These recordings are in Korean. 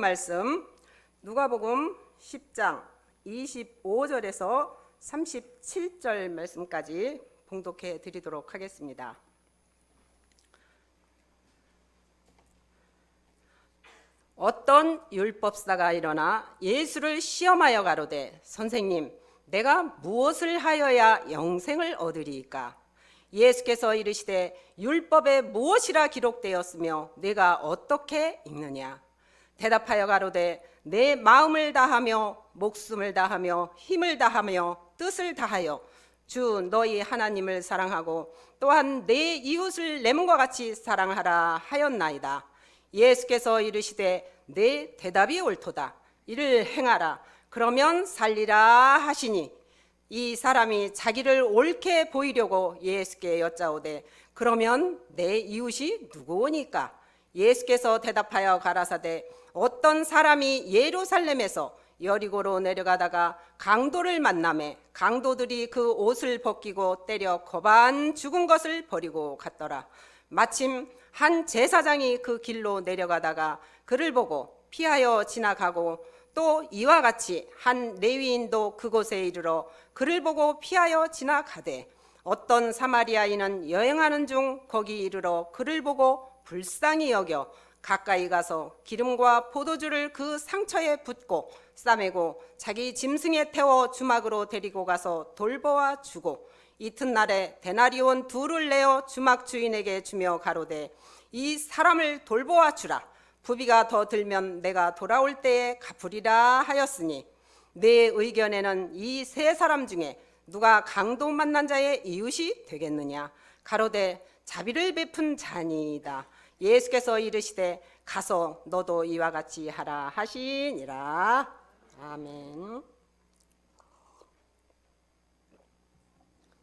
말씀 누가복음 10장 25절에서 37절 말씀까지 봉독해 드리도록 하겠습니다. 어떤 율법사가 일어나 예수를 시험하여 가로되 선생님 내가 무엇을 하여야 영생을 얻으리이까? 예수께서 이르시되 율법에 무엇이라 기록되었으며 내가 어떻게 읽느냐? 대답하여 가로되 내 마음을 다하며 목숨을 다하며 힘을 다하며 뜻을 다하여 주 너희 하나님을 사랑하고 또한 내 이웃을 내 몸과 같이 사랑하라 하였나이다. 예수께서 이르시되 내 대답이 옳도다. 이를 행하라. 그러면 살리라 하시니 이 사람이 자기를 옳게 보이려고 예수께 여짜오되 그러면 내 이웃이 누구오니까? 예수께서 대답하여 가라사대 어떤 사람이 예루살렘에서 여리고로 내려가다가 강도를 만나매 강도들이 그 옷을 벗기고 때려 거반 죽은 것을 버리고 갔더라. 마침 한 제사장이 그 길로 내려가다가 그를 보고 피하여 지나가고 또 이와 같이 한 레위인도 그곳에 이르러 그를 보고 피하여 지나가되 어떤 사마리아인은 여행하는 중 거기 이르러 그를 보고 불쌍히 여겨 가까이 가서 기름과 포도주를 그 상처에 붓고 싸매고 자기 짐승에 태워 주막으로 데리고 가서 돌보아 주고 이튿날에 데나리온 둘을 내어 주막 주인에게 주며 가로되 이 사람을 돌보아 주라. 부비가 더 들면 내가 돌아올 때에 갚으리라 하였으니 내 의견에는 이 세 사람 중에 누가 강도 만난 자의 이웃이 되겠느냐? 가로되 자비를 베푼 자니이다. 예수께서 이르시되 가서 너도 이와 같이 하라 하시니라. 아멘.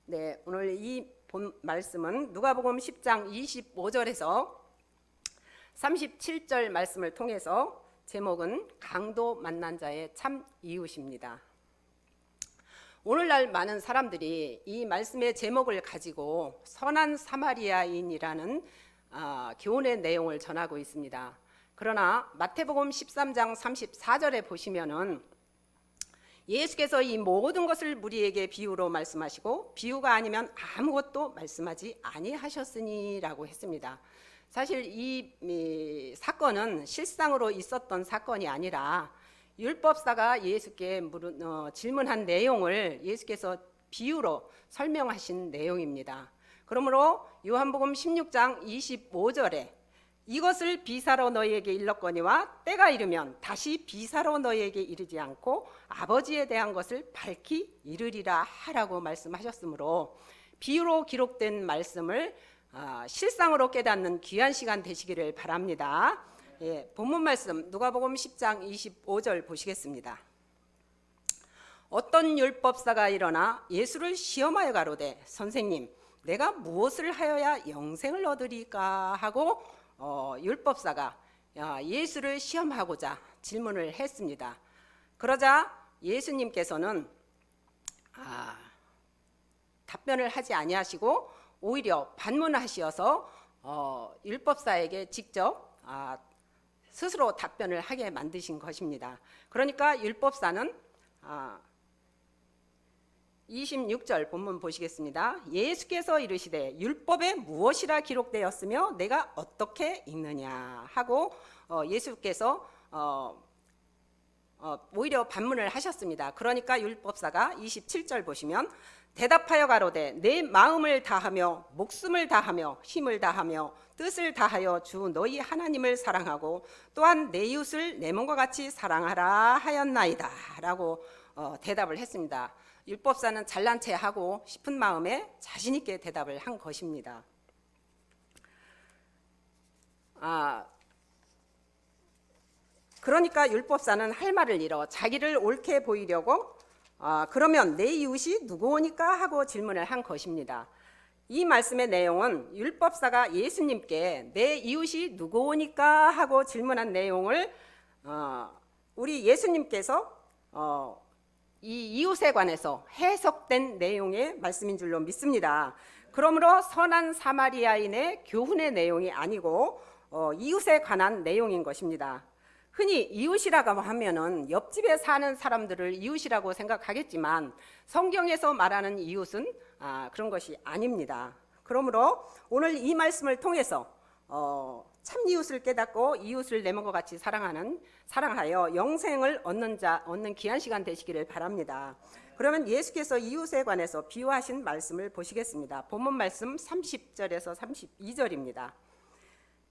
네, 오늘 이 본 말씀은 누가복음 10장 25절에서 37절 말씀을 통해서 제목은 강도 만난 자의 참 이웃입니다. 오늘날 많은 사람들이 이 말씀의 제목을 가지고 선한 사마리아인이라는 교훈의 내용을 전하고 있습니다. 그러나 마태복음 13장 34절에 보시면은 예수께서 이 모든 것을 무리에게 비유로 말씀하시고 비유가 아니면 아무것도 말씀하지 아니하셨으니라고 했습니다. 사실 이 사건은 실상으로 있었던 사건이 아니라 율법사가 예수께 질문한 내용을 예수께서 비유로 설명하신 내용입니다. 그러므로 요한복음 16장 25절에 이것을 비사로 너희에게 일렀거니와 때가 이르면 다시 비사로 너희에게 이르지 않고 아버지에 대한 것을 밝히 이르리라 하라고 말씀하셨으므로 비유로 기록된 말씀을 실상으로 깨닫는 귀한 시간 되시기를 바랍니다. 예, 본문 말씀 누가복음 10장 25절 보시겠습니다. 어떤 율법사가 일어나 예수를 시험하여 가로되 선생님 내가 무엇을 하여야 영생을 얻으리까 하고 율법사가 예수를 시험하고자 질문을 했습니다. 그러자 예수님께서는 답변을 하지 아니하시고 오히려 반문하시어서 율법사에게 직접 스스로 답변을 하게 만드신 것입니다. 그러니까 율법사는 26절 본문 보시겠습니다. 예수께서 이르시되 율법에 무엇이라 기록되었으며 내가 어떻게 읽느냐 하고 예수께서 오히려 반문을 하셨습니다. 그러니까 율법사가 27절 보시면 대답하여 가로되 내 마음을 다하며 목숨을 다하며 힘을 다하며 뜻을 다하여 주 너희 하나님을 사랑하고 또한 내 이웃을 내 몸과 같이 사랑하라 하였나이다 라고 대답을 했습니다. 율법사는 잘난 체 하고 싶은 마음에 자신 있게 대답을 한 것입니다. 그러니까 율법사는 할 말을 잃어 자기를 옳게 보이려고 그러면 내 이웃이 누구오니까 하고 질문을 한 것입니다. 이 말씀의 내용은 율법사가 예수님께 내 이웃이 누구오니까 하고 질문한 내용을 우리 예수님께서 이 이웃에 관해서 해석된 내용의 말씀인 줄로 믿습니다. 그러므로 선한 사마리아인의 교훈의 내용이 아니고 이웃에 관한 내용인 것입니다. 흔히 이웃이라고 하면은 옆집에 사는 사람들을 이웃이라고 생각하겠지만 성경에서 말하는 이웃은 그런 것이 아닙니다. 그러므로 오늘 이 말씀을 통해서 참 이웃을 깨닫고 이웃을 내 몸과 같이 사랑하여 영생을 얻는 귀한 시간 되시기를 바랍니다. 그러면 예수께서 이웃에 관해서 비유하신 말씀을 보시겠습니다. 본문 말씀 30절에서 32절입니다.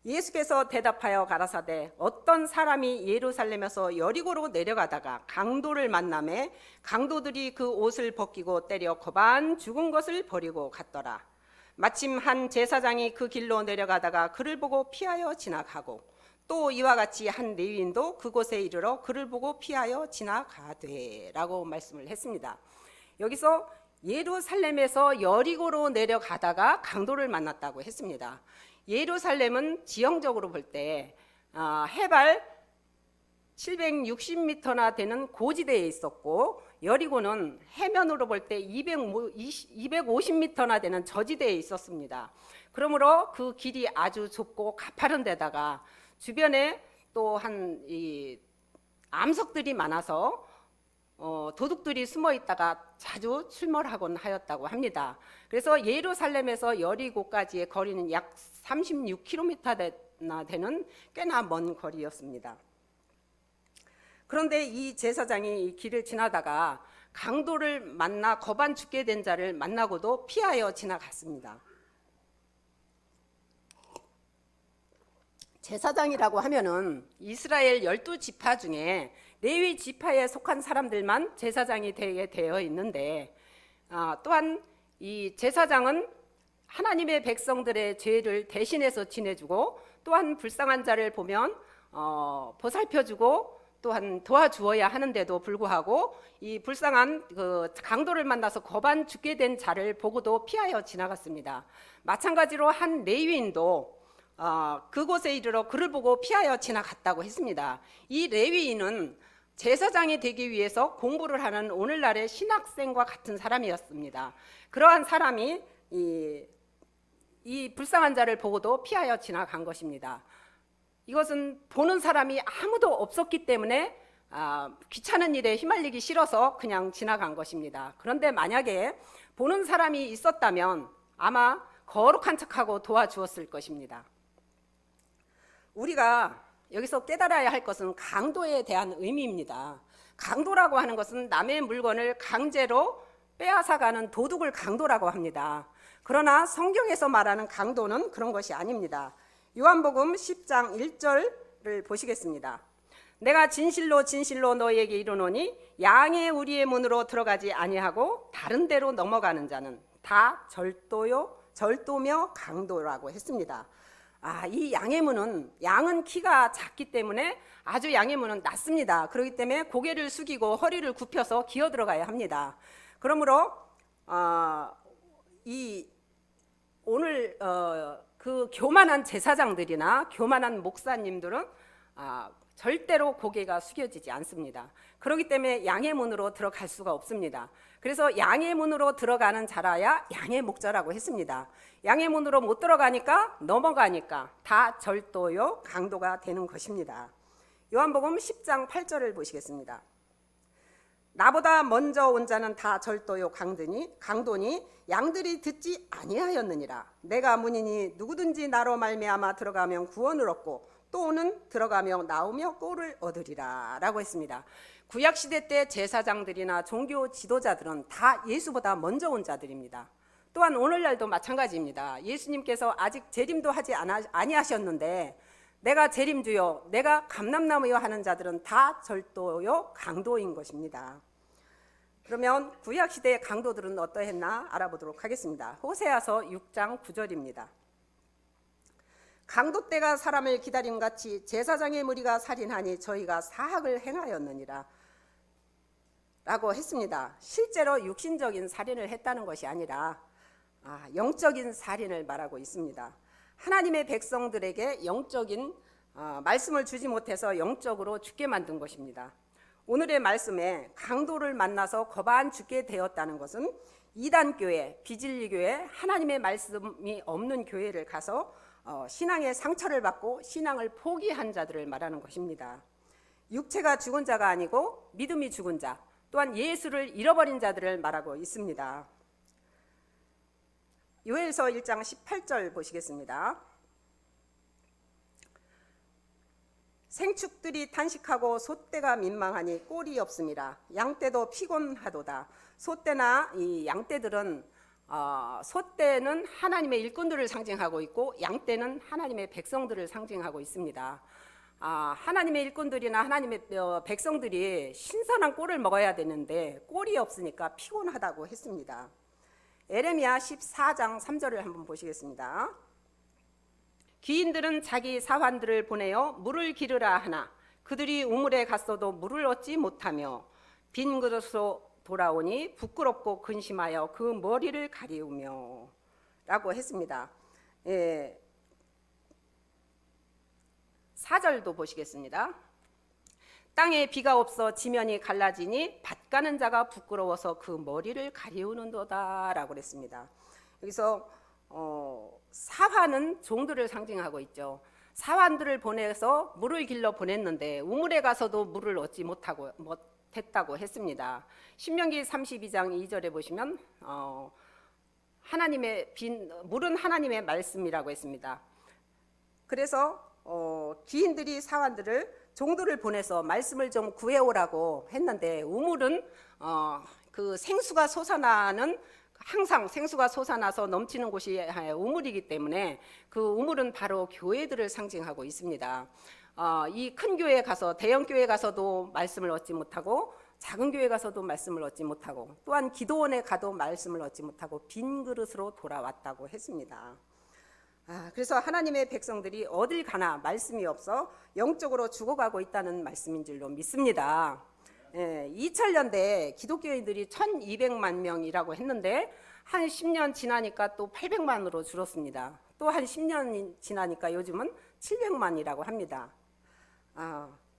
예수께서 대답하여 가라사대 어떤 사람이 예루살렘에서 여리고로 내려가다가 강도를 만나매 강도들이 그 옷을 벗기고 때려 거반 죽은 것을 버리고 갔더라. 마침 한 제사장이 그 길로 내려가다가 그를 보고 피하여 지나가고 또 이와 같이 한 레위인도 그곳에 이르러 그를 보고 피하여 지나가되 라고 말씀을 했습니다. 여기서 예루살렘에서 여리고로 내려가다가 강도를 만났다고 했습니다. 예루살렘은 지형적으로 볼 때 해발 760m나 되는 고지대에 있었고 여리고는 해면으로 볼 때 250m나 되는 저지대에 있었습니다. 그러므로 그 길이 아주 좁고 가파른 데다가 주변에 또 암석들이 많아서 도둑들이 숨어 있다가 자주 출몰하곤 하였다고 합니다. 그래서 예루살렘에서 여리고까지의 거리는 약 36km나 되는 꽤나 먼 거리였습니다. 그런데 이 제사장이 이 길을 지나다가 강도를 만나 거반 죽게 된 자를 만나고도 피하여 지나갔습니다. 제사장이라고 하면은 이스라엘 12지파 중에 레위 지파에 속한 사람들만 제사장이 되게 되어 있는데 또한 이 제사장은 하나님의 백성들의 죄를 대신해서 지내주고 또한 불쌍한 자를 보면 보살펴주고 또한 도와주어야 하는데도 불구하고 이 불쌍한 그 강도를 만나서 거반 죽게 된 자를 보고도 피하여 지나갔습니다. 마찬가지로 한 레위인도 그곳에 이르러 그를 보고 피하여 지나갔다고 했습니다. 이 레위인은 제사장이 되기 위해서 공부를 하는 오늘날의 신학생과 같은 사람이었습니다. 그러한 사람이 이 불쌍한 자를 보고도 피하여 지나간 것입니다. 이것은 보는 사람이 아무도 없었기 때문에 귀찮은 일에 휘말리기 싫어서 그냥 지나간 것입니다. 그런데 만약에 보는 사람이 있었다면 아마 거룩한 척하고 도와주었을 것입니다. 우리가 여기서 깨달아야 할 것은 강도에 대한 의미입니다. 강도라고 하는 것은 남의 물건을 강제로 빼앗아가는 도둑을 강도라고 합니다. 그러나 성경에서 말하는 강도는 그런 것이 아닙니다. 요한복음 10장 1절을 보시겠습니다. 내가 진실로 진실로 너희에게 이르노니 양의 우리의 문으로 들어가지 아니하고 다른 데로 넘어가는 자는 다 절도며 강도라고 했습니다. 이 양의 문은 양은 키가 작기 때문에 아주 양의 문은 낮습니다. 그렇기 때문에 고개를 숙이고 허리를 굽혀서 기어 들어가야 합니다. 그러므로 오늘 그 교만한 제사장들이나 교만한 목사님들은 절대로 고개가 숙여지지 않습니다. 그렇기 때문에 양의 문으로 들어갈 수가 없습니다. 그래서 양의 문으로 들어가는 자라야 양의 목자라고 했습니다. 양의 문으로 못 들어가니까 넘어가니까 다 절도요 강도가 되는 것입니다. 요한복음 10장 8절을 보시겠습니다. 나보다 먼저 온 자는 다 절도요 강도니 양들이 듣지 아니하였느니라. 내가 문이니 누구든지 나로 말미암아 들어가면 구원을 얻고 또는 들어가며 나오며 꼴을 얻으리라 라고 했습니다. 구약시대 때 제사장들이나 종교 지도자들은 다 예수보다 먼저 온 자들입니다. 또한 오늘날도 마찬가지입니다. 예수님께서 아직 재림도 하지 아니하셨는데 내가 재림주요 내가 감람나무요 하는 자들은 다 절도요 강도인 것입니다. 그러면 구약시대의 강도들은 어떠했나 알아보도록 하겠습니다. 호세아서 6장 9절입니다. 강도 때가 사람을 기다림같이 제사장의 무리가 살인하니 저희가 사악을 행하였느니라 라고 했습니다. 실제로 육신적인 살인을 했다는 것이 아니라 영적인 살인을 말하고 있습니다. 하나님의 백성들에게 영적인 말씀을 주지 못해서 영적으로 죽게 만든 것입니다. 오늘의 말씀에 강도를 만나서 거반 죽게 되었다는 것은 이단교회, 비진리교회, 하나님의 말씀이 없는 교회를 가서 신앙의 상처를 받고 신앙을 포기한 자들을 말하는 것입니다. 육체가 죽은 자가 아니고 믿음이 죽은 자, 또한 예수를 잃어버린 자들을 말하고 있습니다. 요엘서 1장 18절 보시겠습니다. 생축들이 탄식하고 솥대가 민망하니 꼴이 없음이라. 양떼도 피곤하도다. 솥대나 이 양떼들은 솥대는 하나님의 일꾼들을 상징하고 있고 양떼는 하나님의 백성들을 상징하고 있습니다. 하나님의 일꾼들이나 하나님의 백성들이 신선한 꼴을 먹어야 되는데 꼴이 없으니까 피곤하다고 했습니다. 에레미야 14장 3절을 한번 보시겠습니다. 귀인들은 자기 사환들을 보내어 물을 기르라 하나 그들이 우물에 갔어도 물을 얻지 못하며 빈 그릇으로 돌아오니 부끄럽고 근심하여 그 머리를 가리우며 라고 했습니다. 4절도 보시겠습니다. 땅에 비가 없어 지면이 갈라지니 밭 가는 자가 부끄러워서 그 머리를 가리우는도다 라고 했습니다. 여기서 사환은 종들을 상징하고 있죠. 사환들을 보내서 물을 길러 보냈는데 우물에 가서도 물을 얻지 못했다고 했습니다. 신명기 32장 2절에 보시면 물은 하나님의 말씀이라고 했습니다. 그래서 기인들이 사환들을 종들을 보내서 말씀을 좀 구해오라고 했는데 우물은 그 생수가 솟아나는 항상 생수가 솟아나서 넘치는 곳이 우물이기 때문에 그 우물은 바로 교회들을 상징하고 있습니다. 이 큰 교회에 가서 대형 교회에 가서도 말씀을 얻지 못하고 작은 교회에 가서도 말씀을 얻지 못하고 또한 기도원에 가도 말씀을 얻지 못하고 빈 그릇으로 돌아왔다고 했습니다. 그래서 하나님의 백성들이 어딜 가나 말씀이 없어 영적으로 죽어가고 있다는 말씀인 줄로 믿습니다. 2000년대에 기독교인들이 1200만 명이라고 했는데 한 10년 지나니까 또 800만으로 줄었습니다. 또 한 10년 지나니까 요즘은 700만이라고 합니다.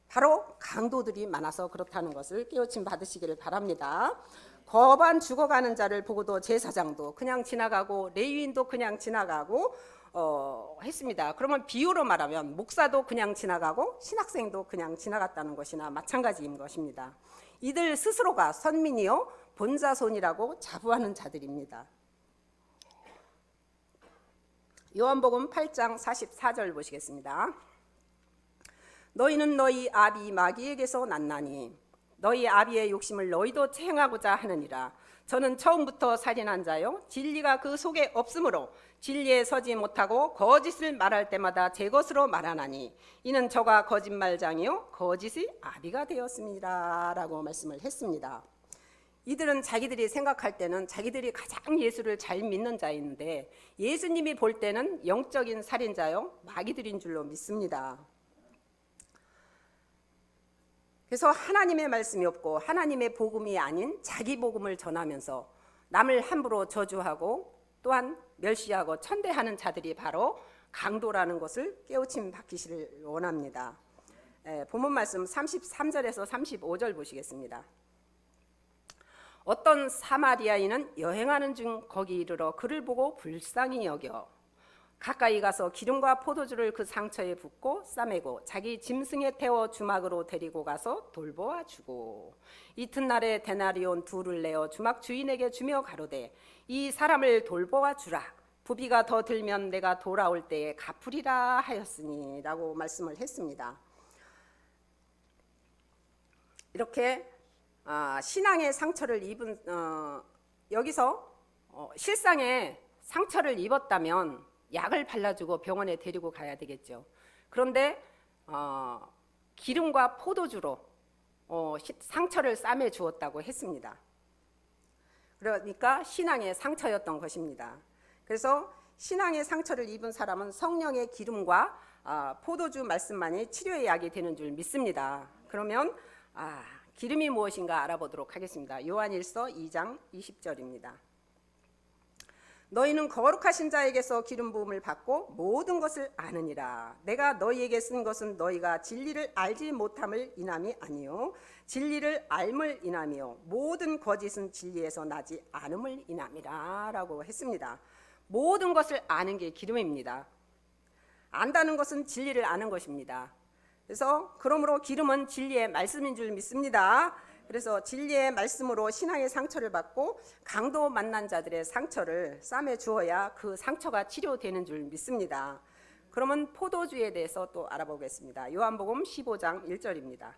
바로 강도들이 많아서 그렇다는 것을 깨우침 받으시기를 바랍니다. 거반 죽어가는 자를 보고도 제사장도 그냥 지나가고 레위인도 그냥 지나가고 했습니다. 그러면 비유로 말하면 목사도 그냥 지나가고 신학생도 그냥 지나갔다는 것이나 마찬가지인 것입니다. 이들 스스로가 선민이요 본자손이라고 자부하는 자들입니다. 요한복음 8장 44절 보시겠습니다. 너희는 너희 아비 마귀에게서 났나니 너희 아비의 욕심을 너희도 행하고자 하느니라. 저는 처음부터 살인한 자요 진리가 그 속에 없으므로 진리에 서지 못하고 거짓을 말할 때마다 제 것으로 말하나니 이는 저가 거짓말장이요 거짓의 아비가 되었습니다 라고 말씀을 했습니다. 이들은 자기들이 생각할 때는 자기들이 가장 예수를 잘 믿는 자인데 예수님이 볼 때는 영적인 살인자요 마귀들인 줄로 믿습니다. 그래서 하나님의 말씀이 없고 하나님의 복음이 아닌 자기 복음을 전하면서 남을 함부로 저주하고 또한 멸시하고 천대하는 자들이 바로 강도라는 것을 깨우침 받기를 원합니다. 본문 말씀 33절에서 35절 보시겠습니다. 어떤 사마리아인은 여행하는 중 거기 이르러 그를 보고 불쌍히 여겨 가까이 가서 기름과 포도주를 그 상처에 붓고 싸매고 자기 짐승에 태워 주막으로 데리고 가서 돌보아 주고 이튿날에 데나리온 2를 내어 주막 주인에게 주며 가로되 이 사람을 돌보아 주라 부비가 더 들면 내가 돌아올 때에 갚으리라 하였으니 라고 말씀을 했습니다. 이렇게 신앙의 상처를 입은 여기서 실상의 상처를 입었다면 약을 발라주고 병원에 데리고 가야 되겠죠. 그런데 기름과 포도주로 상처를 싸매 주었다고 했습니다. 그러니까 신앙의 상처였던 것입니다. 그래서 신앙의 상처를 입은 사람은 성령의 기름과 포도주 말씀만이 치료의 약이 되는 줄 믿습니다. 그러면 기름이 무엇인가 알아보도록 하겠습니다. 요한일서 2장 20절입니다. 너희는 거룩하신 자에게서 기름 부음을 받고 모든 것을 아느니라. 내가 너희에게 쓴 것은 너희가 진리를 알지 못함을 인함이 아니요 진리를 알물 인함이요 모든 거짓은 진리에서 나지 않음을 인함이라 라고 했습니다. 모든 것을 아는 게 기름입니다. 안다는 것은 진리를 아는 것입니다. 그래서 그러므로 기름은 진리의 말씀인 줄 믿습니다. 그래서 진리의 말씀으로 신앙의 상처를 받고 강도 만난 자들의 상처를 싸매 주어야 그 상처가 치료되는 줄 믿습니다. 그러면 포도주에 대해서 또 알아보겠습니다. 요한복음 15장 1절입니다.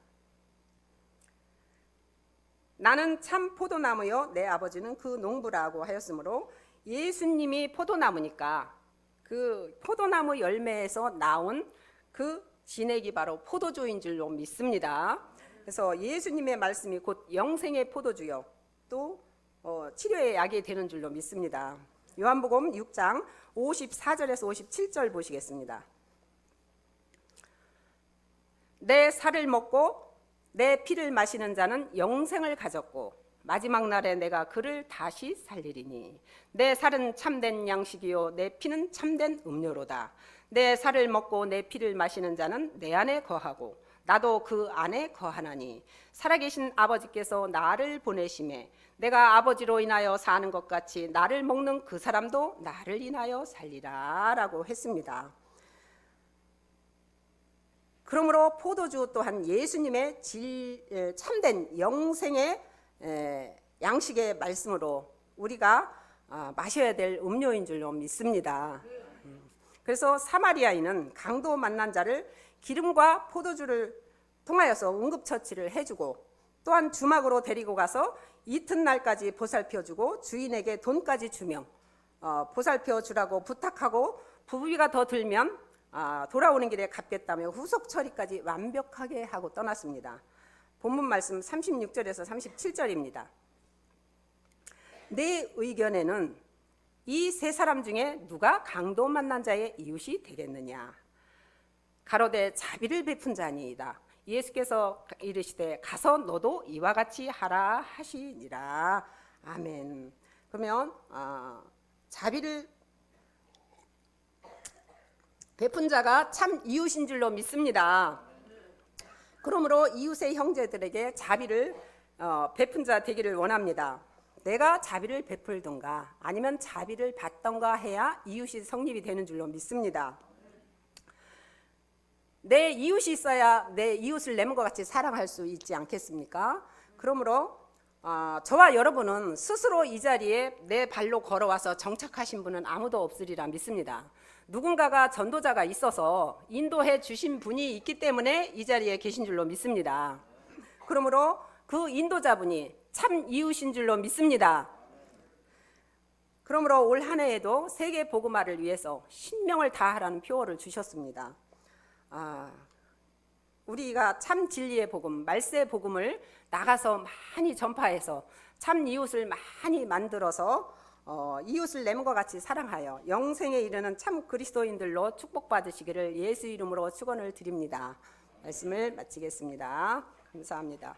나는 참 포도나무요 내 아버지는 그 농부라고 하였으므로 예수님이 포도나무니까 그 포도나무 열매에서 나온 그 진액이 바로 포도주인 줄로 믿습니다. 그래서 예수님의 말씀이 곧 영생의 포도주요 또 치료의 약이 되는 줄로 믿습니다. 요한복음 6장 54절에서 57절 보시겠습니다. 내 살을 먹고 내 피를 마시는 자는 영생을 가졌고 마지막 날에 내가 그를 다시 살리리니 내 살은 참된 양식이요 내 피는 참된 음료로다. 내 살을 먹고 내 피를 마시는 자는 내 안에 거하고 나도 그 안에 거하나니 살아계신 아버지께서 나를 보내심에 내가 아버지로 인하여 사는 것 같이 나를 먹는 그 사람도 나를 인하여 살리라 라고 했습니다. 그러므로 포도주 또한 예수님의 참된 영생의 양식의 말씀으로 우리가 마셔야 될 음료인 줄로 믿습니다. 그래서 사마리아인은 강도 만난 자를 기름과 포도주를 통하여서 응급처치를 해주고 또한 주막으로 데리고 가서 이튿날까지 보살펴주고 주인에게 돈까지 주며 보살펴주라고 부탁하고 부비가 더 들면 돌아오는 길에 갚겠다며 후속 처리까지 완벽하게 하고 떠났습니다. 본문 말씀 36절에서 37절입니다. 내 의견에는 이 세 사람 중에 누가 강도 만난 자의 이웃이 되겠느냐? 가로되 자비를 베푼 자니이다. 예수께서 이르시되 가서 너도 이와 같이 하라 하시니라. 아멘. 그러면 자비를 베푼 자가 참 이웃인 줄로 믿습니다. 그러므로 이웃의 형제들에게 자비를 베푼 자 되기를 원합니다. 내가 자비를 베풀던가 아니면 자비를 받던가 해야 이웃이 성립이 되는 줄로 믿습니다. 내 이웃이 있어야 내 이웃을 내 몸과 같이 사랑할 수 있지 않겠습니까? 그러므로 저와 여러분은 스스로 이 자리에 내 발로 걸어와서 정착하신 분은 아무도 없으리라 믿습니다. 누군가가 전도자가 있어서 인도해 주신 분이 있기 때문에 이 자리에 계신 줄로 믿습니다. 그러므로 그 인도자분이 참 이웃인 줄로 믿습니다. 그러므로 올 한 해에도 세계 복음화를 위해서 신명을 다하라는 표어를 주셨습니다. 우리가 참 진리의 복음, 말세의 복음을 나가서 많이 전파해서 참 이웃을 많이 만들어서 이웃을 내 몸과 같이 사랑하여 영생에 이르는 참 그리스도인들로 축복받으시기를 예수 이름으로 축원을 드립니다. 말씀을 마치겠습니다. 감사합니다.